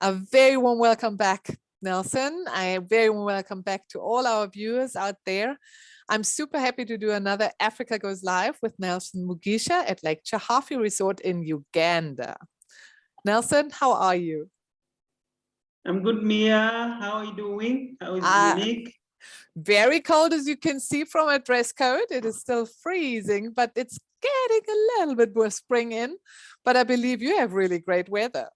A very warm welcome back, Nelson. A very warm welcome back to all our viewers out there. I'm super happy to do another Africa Goes Live with Nelson Mugisha at Lake Chahafi Resort in Uganda. Nelson, how are you? I'm good, Mia. How are you doing? How is Unique? Very cold, as you can see from a dress code. It is still freezing, but it's getting a little bit more spring in. But I believe you have really great weather.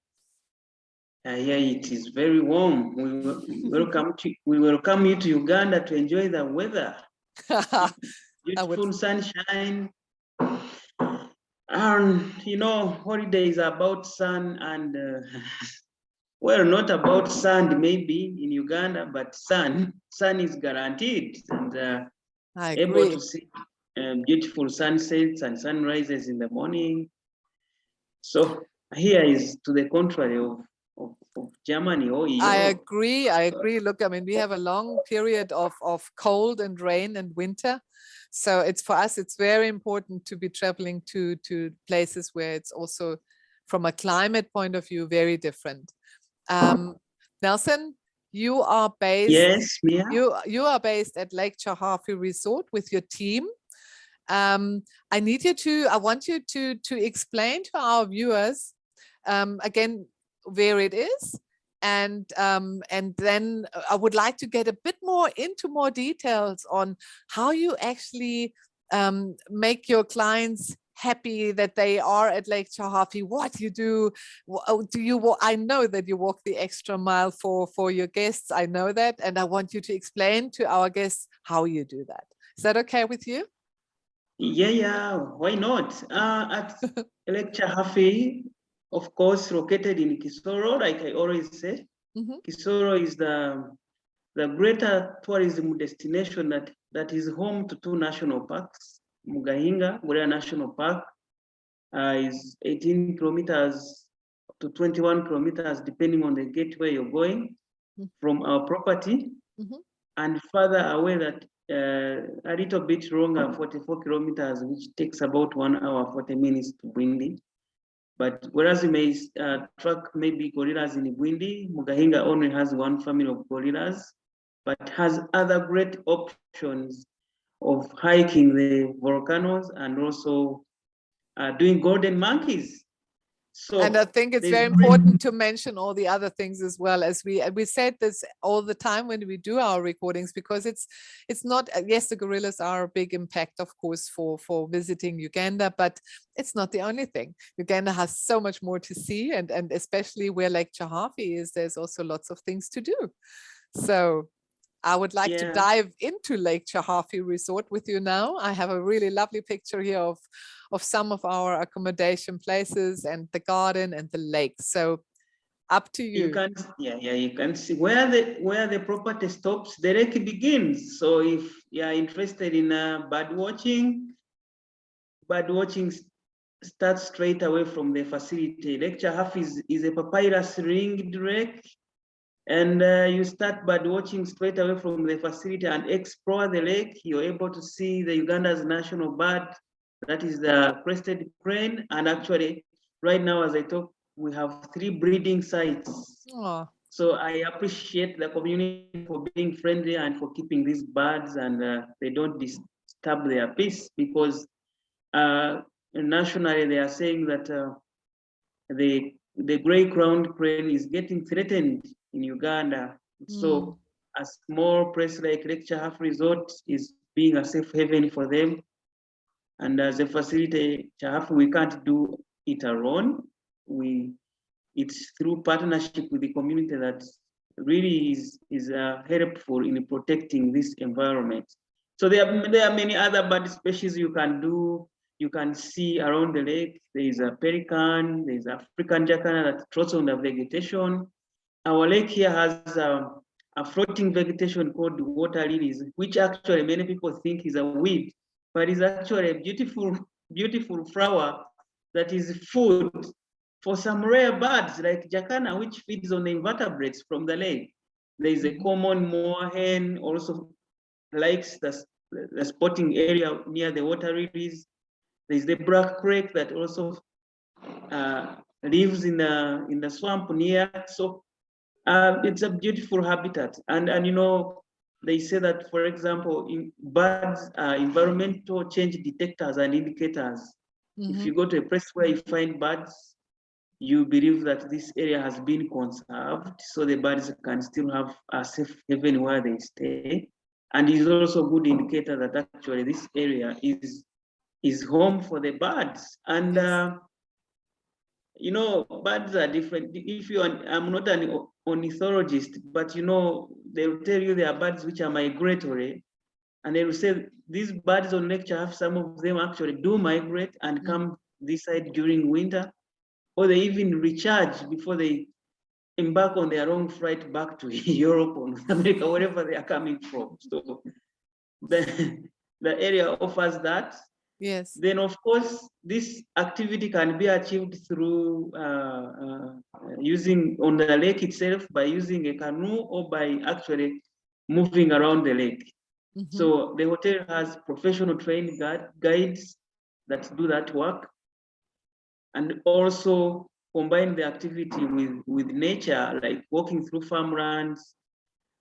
Yeah, it is very warm. We welcome you to Uganda to enjoy the weather. Beautiful sunshine. And holidays are about sun and well, not about sand maybe in Uganda, but sun is guaranteed, and able to see beautiful sunsets and sunrises in the morning. So here is to the contrary of Germany or EU. I agree. Look, I mean, we have a long period of cold and rain and winter. So for us, it's very important to be traveling to places where it's also, from a climate point of view, very different. Nelson, you are based. Yes, Mia. You are based at Lake Chahafi Resort with your team. I want you to explain to our viewers again where it is, and then I would like to get a bit more into more details on how you actually make your clients happy that they are at Lake Chahafi. What you do? I know that you walk the extra mile for your guests. I know that, and I want you to explain to our guests how you do that. Is that okay with you? Yeah. Why not? At Lake Chahafi, of course, located in Kisoro, like I always say. Kisoro is the greater tourism destination that is home to 2 national parks. Mugahinga, Gorilla National Park, is 18 kilometers to 21 kilometers, depending on the gateway you're going from our property. And further away that a little bit longer, 44 kilometers, which takes about 1 hour, 40 minutes to Bwindi. But whereas you may track maybe gorillas in Bwindi, Mugahinga only has 1 family of gorillas, but has other great options of hiking the volcanoes and also doing golden monkeys. So, and I think it's very important to mention all the other things as well, as we said this all the time when we do our recordings, because it's not, yes, the gorillas are a big impact, of course, for visiting Uganda, but it's not the only thing. Uganda has so much more to see, and especially where Lake Chahafi is, there's also lots of things to do. So I would like to dive into Lake Chahafi Resort with you now. I have a really lovely picture here of some of our accommodation places and the garden and the lake. So up to you. You can see where the property stops, the lake begins. So if you are interested in bird watching starts straight away from the facility. Lake Chahafi is a papyrus ringed lake. And you start bird watching straight away from the facility and explore the lake. You're able to see the Uganda's national bird, that is the crested crane. And actually, right now, as I talk, we have 3 breeding sites. Aww. So I appreciate the community for being friendly and for keeping these birds, and they don't disturb their peace, because nationally they are saying that the gray-crowned crane is getting threatened in Uganda. So a small place like Lake Chahafi Resort is being a safe haven for them. And as a facility, Chahafi, we can't do it alone. It's through partnership with the community that really is helpful in protecting this environment. So there are many other bird species you can do. You can see around the lake. There is a pelican, there is African jacana that trots on the vegetation. Our lake here has a floating vegetation called water lilies, which actually many people think is a weed, but is actually a beautiful flower that is food for some rare birds like jacana, which feeds on the invertebrates from the lake. There is a common moorhen, also likes the spotting area near the water lilies. There is the black crake that also lives in the swamp near. So It's a beautiful habitat, and you know, they say that, for example, in birds are environmental change detectors and indicators. If you go to a place where you find birds, you believe that this area has been conserved, so the birds can still have a safe haven where they stay, and is also a good indicator that actually this area is home for the birds. And Yes. you know, birds are different. If you are, I'm not an ornithologist, but you know, they will tell you there are birds which are migratory, and they will say these birds on Lake Chahafi, some of them actually do migrate and come this side during winter, or they even recharge before they embark on their own flight back to Europe or North America, wherever they are coming from. So the, the area offers that. Yes. Then, of course, this activity can be achieved through using on the lake itself by using a canoe or by actually moving around the lake. So the hotel has professional trained guides that do that work, and also combine the activity with nature, like walking through farmlands,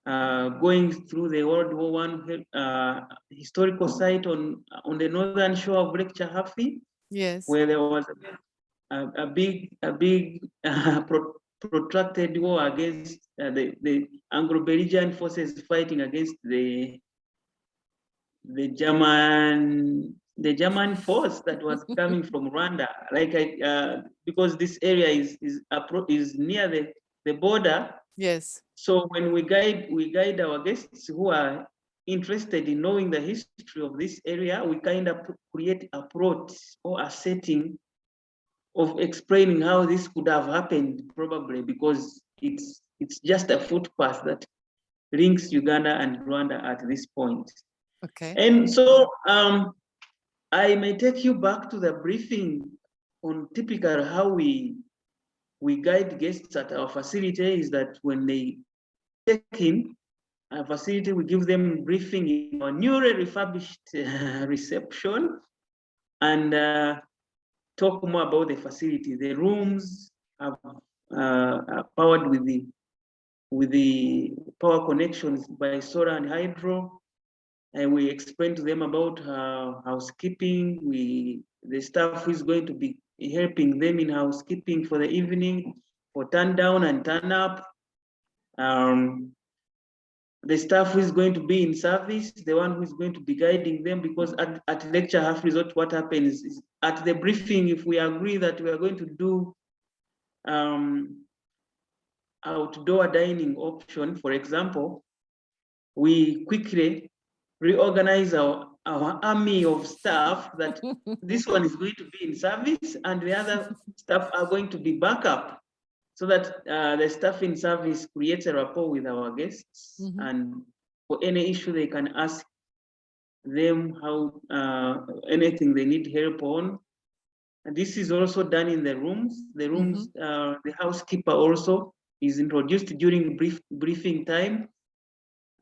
going through the World War One historical site on the northern shore of Lake Chahafi, Yes. where there was a big protracted war against the Anglo-Belgian forces fighting against the German force that was coming from Rwanda. Like because this area is near the border. Yes. So when we guide our guests who are interested in knowing the history of this area, we kind of create a plot or a setting of explaining how this could have happened, probably because it's just a footpath that links Uganda and Rwanda at this point. Okay. And so I may take you back to the briefing on typical how we guide guests at our facility. Is that when they check in our facility, we give them briefing in our newly refurbished reception, and talk more about the facility. The rooms are powered with the power connections by solar and hydro. And we explain to them about housekeeping. The staff who is going to be helping them in housekeeping for the evening, for turn down and turn up. The staff who is going to be in service, the one who is going to be guiding them, because at Lake Chahafi Resort, what happens is at the briefing, if we agree that we are going to do outdoor dining option, for example, we quickly reorganize our army of staff that this one is going to be in service and the other staff are going to be backup, so that the staff in service creates a rapport with our guests, and for any issue they can ask them how anything they need help on. And this is also done in the rooms. The rooms, the housekeeper also is introduced during briefing time.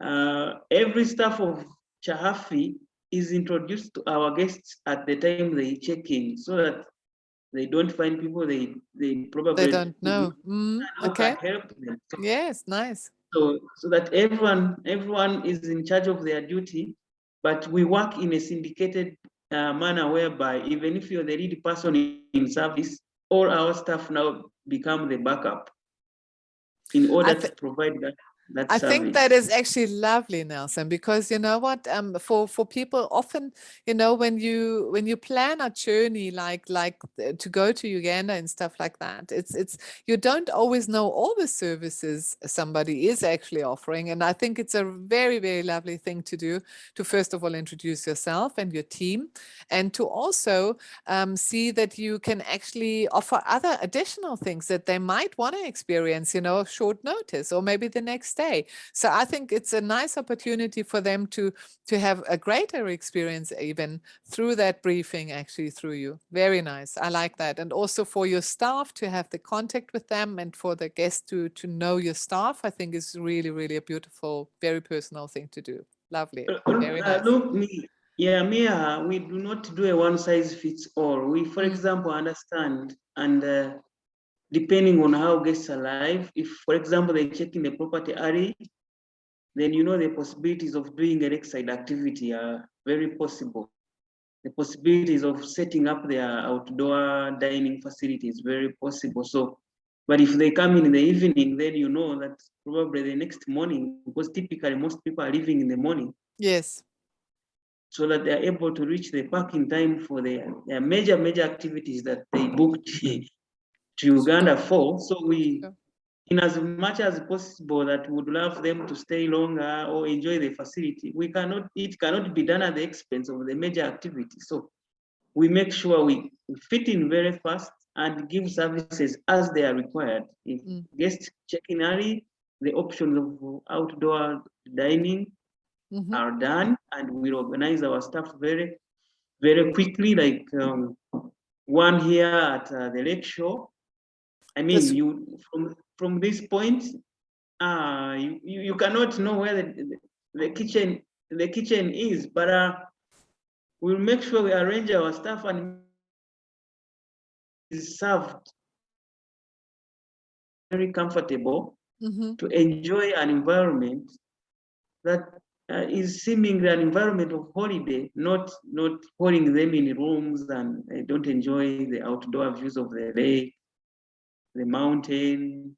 Every staff of Chahafi is introduced to our guests at the time they check in, so that they don't find people they They probably don't know. can Okay. help them. Yes. Nice. So that everyone is in charge of their duty, but we work in a syndicated manner whereby even if you're the lead person in service, all our staff now become the backup in order to provide that I think that service. is actually lovely, Nelson, because you know what, for people often, you know, when you plan a journey like to go to Uganda and stuff like that, it's you don't always know all the services somebody is actually offering, and I think it's a very, very lovely thing to do, to first of all introduce yourself and your team, and to also see that you can actually offer other additional things that they might want to experience, you know, short notice or maybe the next day. So I think it's a nice opportunity for them to have a greater experience even through that briefing, actually through you. Very nice. I like that. And also for your staff to have the contact with them, and for the guests to know your staff, I think is really, really a beautiful, very personal thing to do. Lovely. Very nice. Look, Mia, we do not do a one size fits all. We, for example, understand and depending on how guests arrive. If, for example, they check in the property early, then the possibilities of doing a lakeside activity are very possible. The possibilities of setting up their outdoor dining facilities very possible. So, but if they come in the evening, then that probably the next morning, because typically most people are leaving in the morning. Yes. So that they are able to reach the park in time for their major activities that they booked to Uganda for. So in as much as possible that would love them to stay longer or enjoy the facility, it cannot be done at the expense of the major activity. So we make sure we fit in very fast and give services as they are required. If guests check in early, the options of outdoor dining are done, and we organize our stuff very, very quickly. Like one here at the lake shore. I mean, from this point, you cannot know where the kitchen is, but we'll make sure we arrange our stuff and is served very comfortable to enjoy an environment that is seemingly an environment of holiday, not holding them in rooms and they don't enjoy the outdoor views of the lake, the mountain,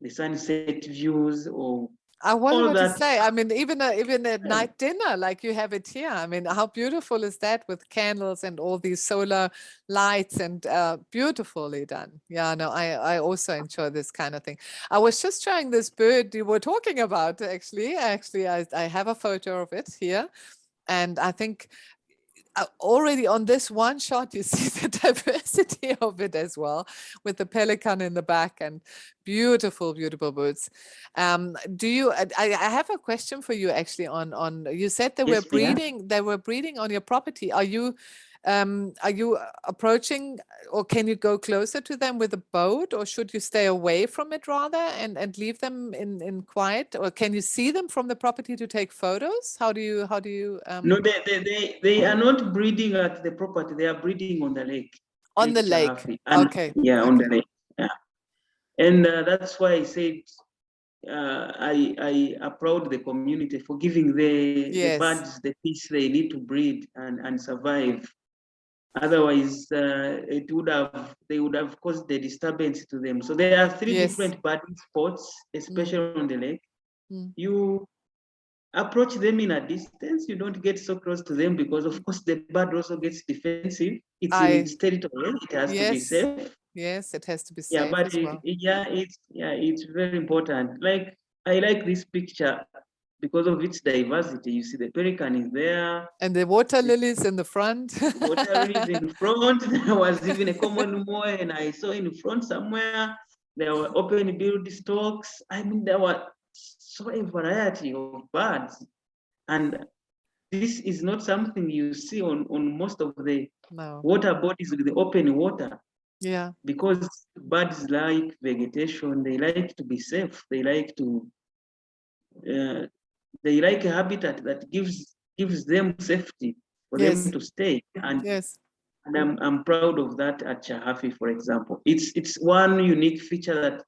the sunset views, or I was all about to that. say, I mean, even a night dinner like you have it here. I mean, how beautiful is that with candles and all these solar lights and beautifully done. Yeah, no, I also enjoy this kind of thing. I was just trying this bird you were talking about, actually. Actually, I have a photo of it here. And I think already on this one shot, you see the diversity of it as well, with the pelican in the back and beautiful, beautiful birds. Do you? I have a question for you actually. On you said they were breeding. They were breeding on your property. Are you approaching, or can you go closer to them with a boat, or should you stay away from it rather and leave them in quiet, or can you see them from the property to take photos? How do you No, they are not breeding at the property. They are breeding on the lake. On the lake. Chahafi. And, Okay. Yeah, on the lake. Yeah, and that's why I said I applaud the community for giving the birds the peace they need to breed and survive. Otherwise, they would have caused the disturbance to them. So there are three different birding spots, especially on the lake. You approach them in a distance. You don't get so close to them because, of course, the bird also gets defensive. It's in its territory. It has to be safe. Yes, it has to be Yeah, safe but as well. it's very important. Like, I like this picture because of its diversity. You see, the pelican is there, and the water lilies in the front. Water lilies in front. There was even a common moe, and I saw in front somewhere. There were open build stalks. I mean, there were so a variety of birds, and this is not something you see on most of the water bodies with the open water. Yeah. Because birds like vegetation, they like to be safe. They like a habitat that gives them safety for them to stay. And I'm proud of that at Chahafi, for example. It's one unique feature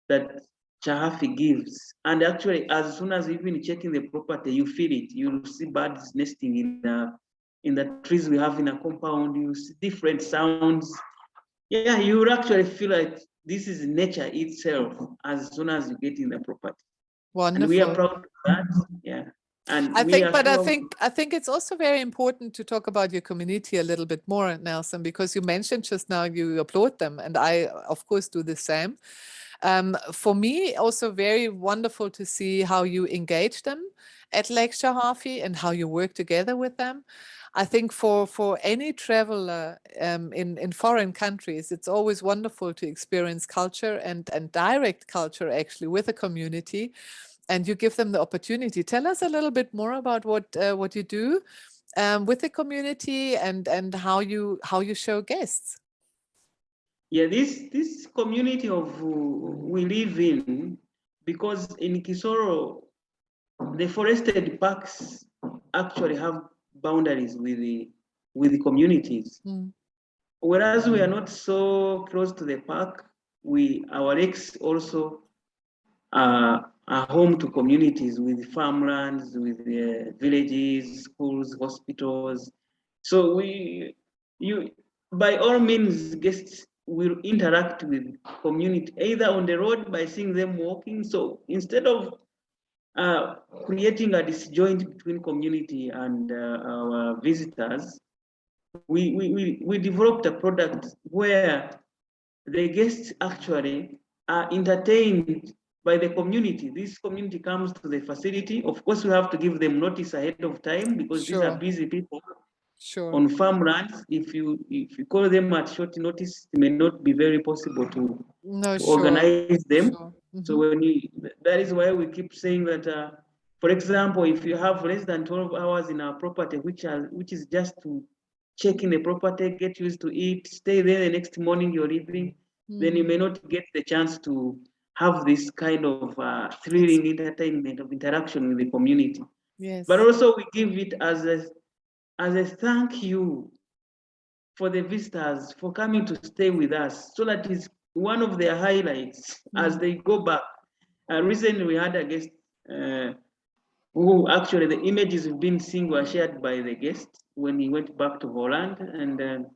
that Chahafi gives. And actually, as soon as you even checking the property, you feel it. You see birds nesting in the trees we have in a compound. You see different sounds. Yeah, you will actually feel like this is nature itself as soon as you get in the property. Wonderful. And we are proud of that. Yeah. And I think it's also very important to talk about your community a little bit more, Nelson, because you mentioned just now you applaud them, and I of course do the same. For me, also very wonderful to see how you engage them at Lake Chahafi and how you work together with them. I think for any traveler in foreign countries, it's always wonderful to experience culture and direct culture actually with a community, and you give them the opportunity. Tell us a little bit more about what you do with the community and how you show guests. Yeah, this community of we live in, because in Kisoro, the forested parks actually have boundaries with the communities. Whereas we are not so close to the park, our lakes also are home to communities with farmlands, with villages, schools, hospitals. So by all means, guests will interact with community either on the road by seeing them walking. So instead of uh, creating a disjoint between community and our visitors, we developed a product where the guests actually are entertained by the community. This community comes to the facility. Of course, we have to give them notice ahead of time because these are Sure. busy people Sure. on farmlands. If you call them at short notice, it may not be very possible No, to sure. organize them. Sure. So that is why we keep saying that, for example, if you have less than 12 hours in our property, which is just to check in the property, get used to it, stay there the next morning you're leaving, then you may not get the chance to have this kind of thrilling entertainment of interaction with the community. But Yes. also we give it as a thank you for the visitors for coming to stay with us, so that is one of their highlights as they go back. Recently, we had a guest who actually the images we've been seeing were shared by the guest when he went back to Holland, and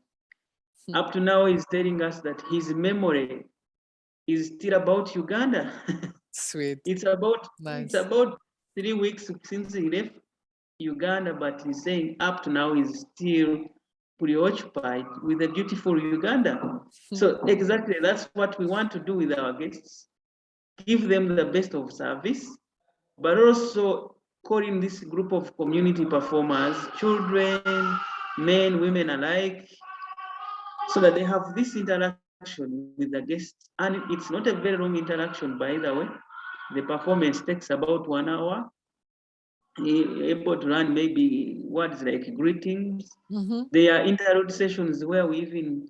up to now he's telling us that his memory is still about Uganda. Sweet. it's about Nice. 3 weeks since he left Uganda, but he's saying up to now he's still preoccupied with the beautiful Uganda. So exactly that's what we want to do with our guests, give them the best of service, but also calling this group of community performers, children, men, women alike, so that they have this interaction with the guests. And it's not a very long interaction, by the way. The performance takes about 1 hour, able to run maybe words like greetings. There are interlude sessions where we even,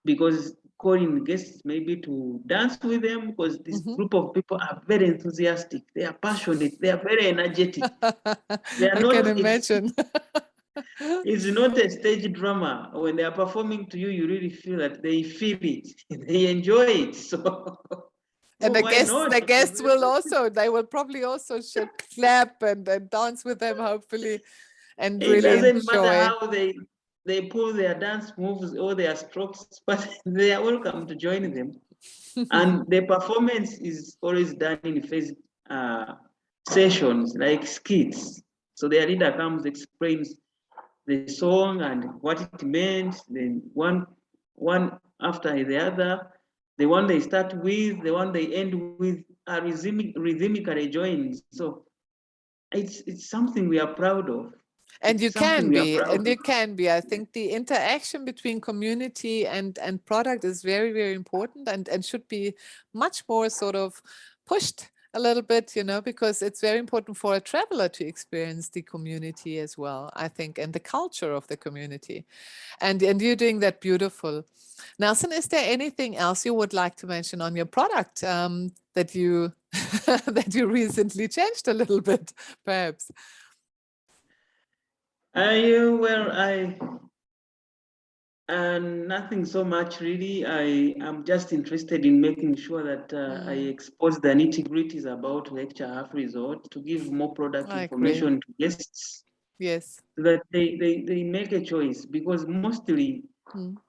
because calling guests maybe to dance with them, because this group of people are very enthusiastic, they are passionate, they are very energetic. They are I can not, imagine. it's not a stage drama. When they are performing to you, you really feel that they feel it, they enjoy it. So, And oh, why not? the guests will also, they will probably also should clap and dance with them, hopefully, and It really doesn't matter enjoy. how they pull their dance moves or their strokes, but they are welcome to join them. And the performance is always done in phase sessions, like skits. So their leader comes, explains the song and what it meant, then one after the other. The one they start with, the one they end with are rhythmically joined. So it's something we are proud of. And It's you something can we are be, proud and of. you can be. I think the interaction between community and product is very, very important and should be much more sort of pushed a little bit, because it's very important for a traveler to experience the community as well, I think, and the culture of the community. And you're doing that beautiful. Nelson, is there anything else you would like to mention on your product that you that you recently changed a little bit, perhaps? Well, nothing so much really. I am just interested in making sure that I expose the nitty-gritties about Lake Chahafi Resort to give more product I agree. information to guests, Yes. so that they make a choice, because mostly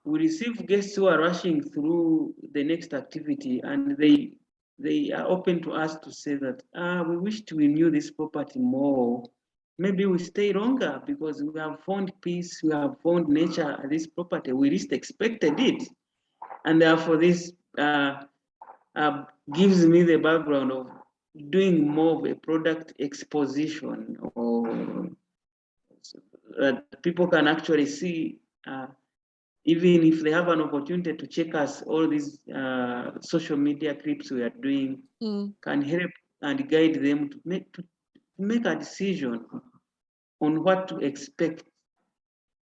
we receive guests who are rushing through the next activity, and they are open to us to say that we wish to renew this property more. Maybe we stay longer because we have found peace, we have found nature at this property. We least expected it, and therefore this uh, gives me the background of doing more of a product exposition, or that people can actually see. Even if they have an opportunity to check us, all these social media clips we are doing can help and guide them to make a decision on what to expect.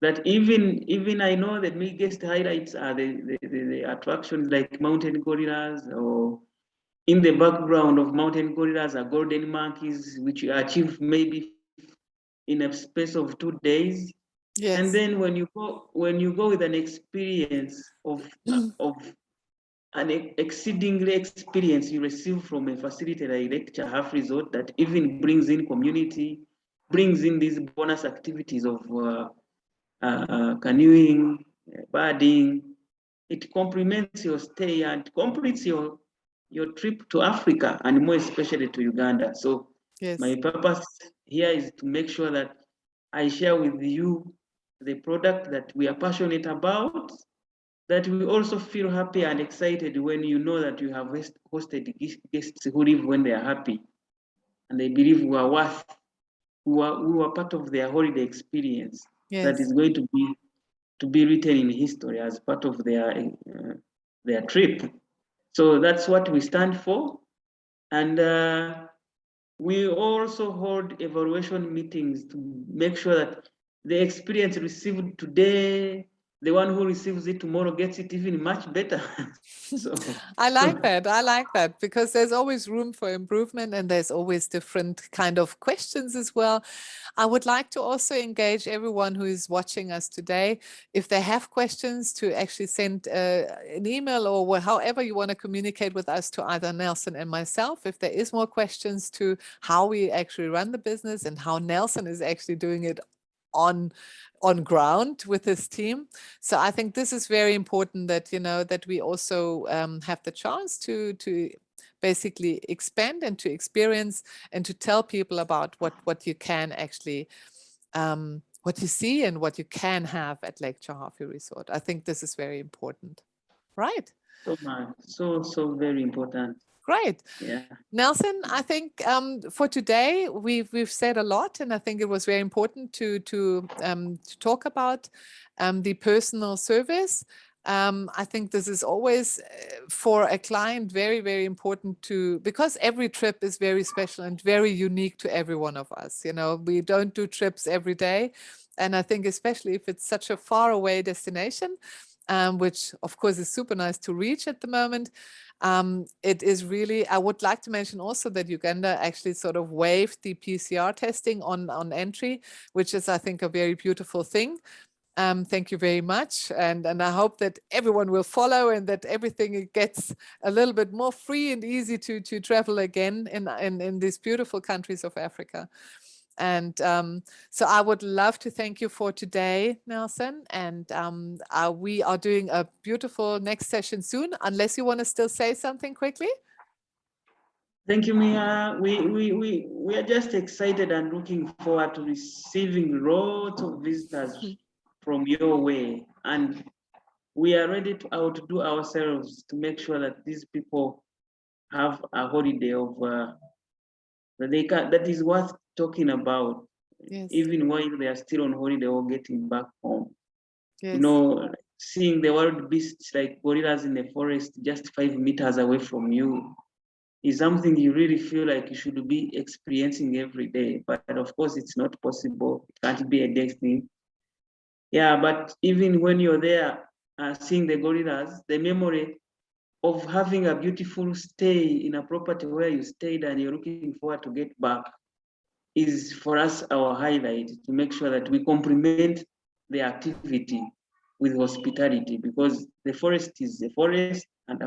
That even I know the biggest highlights are the attractions like mountain gorillas, or in the background of mountain gorillas are golden monkeys, which you achieve maybe in a space of 2 days. And Yes. then when you go with an experience of an exceedingly experience you receive from a facility like Lake Chahafi Resort that even brings in community, brings in these bonus activities of canoeing, birding. It complements your stay and completes your trip to Africa and more especially to Uganda. So Yes. my purpose here is to make sure that I share with you the product that we are passionate about, that we also feel happy and excited when you know that you have hosted guests who live when they are happy and they believe we are worth, we were part of their holiday experience that Yes. is going to be written in history as part of their trip. So that's what we stand for, and we also hold evaluation meetings to make sure that the experience received today, the one who receives it tomorrow gets it even much better. So, I like that. I like that because there's always room for improvement and there's always different kind of questions as well. I would like to also engage everyone who is watching us today. If they have questions, to actually send an email or however you want to communicate with us to either Nelson and myself. If there is more questions to how we actually run the business and how Nelson is actually doing it on ground with his team. So I think this is very important that that we also have the chance to basically expand and to experience and to tell people about what you can actually what you see and what you can have at Lake Chahafi Resort. I think this is very important, right? so much, so very important. Great. Yeah. Nelson, I think for today we've said a lot, and I think it was very important to talk about the personal service. I think this is always for a client very important because every trip is very special and very unique to every one of us. We don't do trips every day, and I think especially if it's such a far away destination, which of course is super nice to reach at the moment. It is really, I would like to mention also that Uganda actually sort of waived the PCR testing on entry, which is, I think, a very beautiful thing. Thank you very much. And I hope that everyone will follow and that everything gets a little bit more free and easy to travel again in these beautiful countries of Africa. And so I would love to thank you for today, Nelson. And we are doing a beautiful next session soon, unless you want to still say something quickly. Thank you, Mia. We are just excited and looking forward to receiving lots of visitors from your way. And we are ready to outdo ourselves to make sure that these people have a holiday of that is worth talking about, Yes, even while they are still on holiday or getting back home. You yes. know, seeing the wild beasts like gorillas in the forest just 5 meters away from you is something you really feel like you should be experiencing every day. But of course, it's not possible. It can't be a day thing. Yeah, but even when you're there, seeing the gorillas, the memory of having a beautiful stay in a property where you stayed and you're looking forward to get back is for us our highlight, to make sure that we complement the activity with hospitality, because the forest is a forest and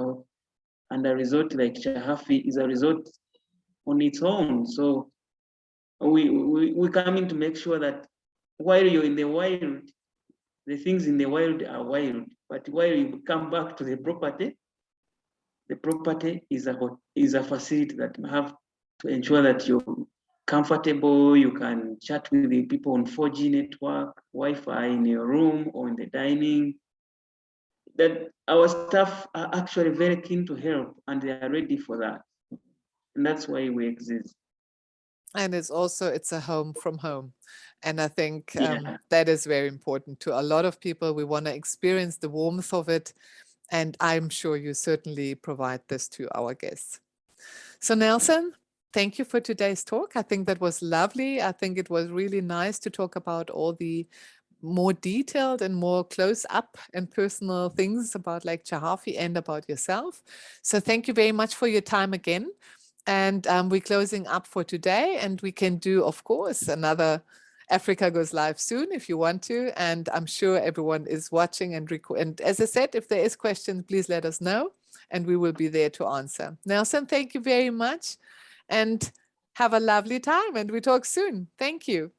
a resort like Chahafi is a resort on its own. So we come in to make sure that while you're in the wild, the things in the wild are wild, but while you come back to the property is a facility that you have to ensure that you're comfortable. You can chat with the people on 4G network, Wi-Fi in your room or in the dining. That our staff are actually very keen to help and they are ready for that. And that's why we exist. And it's a home from home. And I think Yeah. that is very important to a lot of people. We want to experience the warmth of it. And I'm sure you certainly provide this to our guests. So Nelson, thank you for today's talk. I think that was lovely. I think it was really nice to talk about all the more detailed and more close up and personal things about Lake Chahafi and about yourself. So thank you very much for your time again. And we're closing up for today, and we can do, of course, another Africa Goes Live soon if you want to. And I'm sure everyone is watching and as I said, if there is questions, please let us know. and we will be there to answer. Nelson, thank you very much, and have a lovely time, and we talk soon. Thank you.